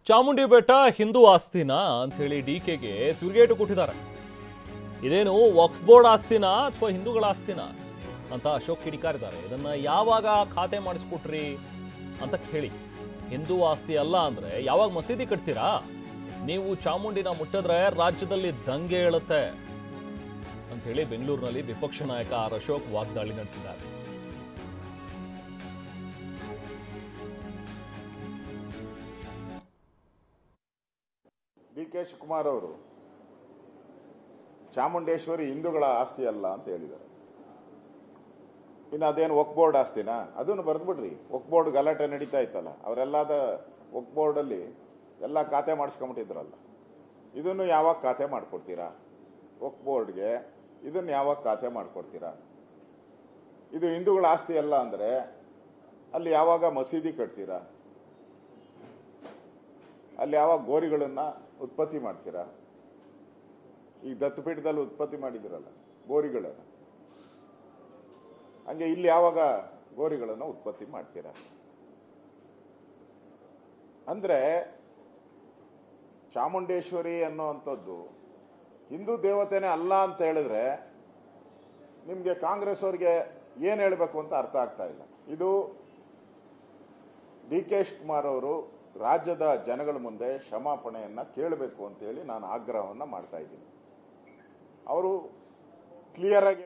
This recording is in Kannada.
ಚಾಮುಂಡಿ ಬೆಟ್ಟ ಹಿಂದೂ ಆಸ್ತಿನಾ ಅಂತ ಹೇಳಿ ಡಿಕೆಗೆ ತಿರುಗೇಟು ಕೊಟ್ಟಿದ್ದಾರೆ. ಇದೇನು ವಕ್ಫ್ ಬೋರ್ಡ್ ಆಸ್ತಿನಾ ಅಥವಾ ಹಿಂದೂಗಳ ಆಸ್ತಿನಾ ಅಂತ ಅಶೋಕ್ ಕಿಡಿಕಾರಿದ್ದಾರೆ. ಇದನ್ನ ಯಾವಾಗ ಖಾತೆ ಮಾಡಿಸ್ಕೊಟ್ರಿ ಅಂತ ಹೇಳಿ. ಹಿಂದೂ ಆಸ್ತಿ ಅಲ್ಲ ಅಂದ್ರೆ ಯಾವಾಗ ಮಸೀದಿ ಕಟ್ತೀರಾ? ನೀವು ಚಾಮುಂಡಿನ ಮುಟ್ಟಿದ್ರೆ ರಾಜ್ಯದಲ್ಲಿ ದಂಗೆ ಏಳುತ್ತೆ ಅಂತ ಹೇಳಿ ಬೆಂಗಳೂರಿನಲ್ಲಿ ವಿಪಕ್ಷ ನಾಯಕ ಆರ್ ಅಶೋಕ್ ವಾಗ್ದಾಳಿ ನಡೆಸಿದ್ದಾರೆ. ಡಿ ಕೆ ಶಿವಕುಮಾರ್ ಅವರು ಚಾಮುಂಡೇಶ್ವರಿ ಹಿಂದೂಗಳ ಆಸ್ತಿ ಅಲ್ಲ ಅಂತ ಹೇಳಿದ್ದಾರೆ. ಇನ್ನು ಅದೇನು ವಕ್ಫ್ ಬೋರ್ಡ್ ಆಸ್ತಿನಾ? ಅದನ್ನು ಬರೆದ್ಬಿಡ್ರಿ. ವಕ್ಫ್ ಬೋರ್ಡ್ ಗಲಾಟೆ ನಡೀತಾ ಇತ್ತಲ್ಲ, ಅವರೆಲ್ಲದ ವಕ್ಫ್ ಬೋರ್ಡಲ್ಲಿ ಎಲ್ಲ ಖಾತೆ ಮಾಡಿಸ್ಕೊಂಬಿಟ್ಟಿದ್ರಲ್ಲ, ಇದನ್ನು ಯಾವಾಗ ಖಾತೆ ಮಾಡಿಕೊಡ್ತೀರಾ? ವಕ್ಫ್ ಬೋರ್ಡ್ಗೆ ಇದನ್ನು ಯಾವಾಗ ಖಾತೆ ಮಾಡಿಕೊಡ್ತೀರಾ? ಇದು ಹಿಂದೂಗಳ ಆಸ್ತಿ ಅಲ್ಲ ಅಂದರೆ ಅಲ್ಲಿ ಯಾವಾಗ ಮಸೀದಿ ಕಟ್ತೀರಾ? ಅಲ್ಲಿ ಯಾವಾಗ ಗೋರಿಗಳನ್ನು ಉತ್ಪತ್ತಿ ಮಾಡ್ತೀರಾ? ಈ ದತ್ತಪೀಠದಲ್ಲಿ ಉತ್ಪತ್ತಿ ಮಾಡಿದಿರಲ್ಲ ಗೋರಿಗಳನ್ನು, ಹಂಗೆ ಇಲ್ಲಿ ಯಾವಾಗ ಗೋರಿಗಳನ್ನು ಉತ್ಪತ್ತಿ ಮಾಡ್ತೀರಾ? ಅಂದ್ರೆ ಚಾಮುಂಡೇಶ್ವರಿ ಅನ್ನುವಂಥದ್ದು ಹಿಂದೂ ದೇವತೆನೇ ಅಲ್ಲ ಅಂತ ಹೇಳಿದ್ರೆ ನಿಮಗೆ ಕಾಂಗ್ರೆಸ್ ಅವ್ರಿಗೆ ಏನು ಹೇಳಬೇಕು ಅಂತ ಅರ್ಥ ಆಗ್ತಾ ಇಲ್ಲ. ಇದು ಡಿ ಕೆ ಶಿವಕುಮಾರ್ ಅವರು ರಾಜ್ಯದ ಜನಗಳ ಮುಂದೆ ಕ್ಷಮಾಪಣೆಯನ್ನ ಕೇಳಬೇಕು ಅಂತ ಹೇಳಿ ನಾನು ಆಗ್ರಹವನ್ನು ಮಾಡ್ತಾ ಇದ್ದೀನಿ. ಅವರು ಕ್ಲಿಯರ್ ಆಗಿ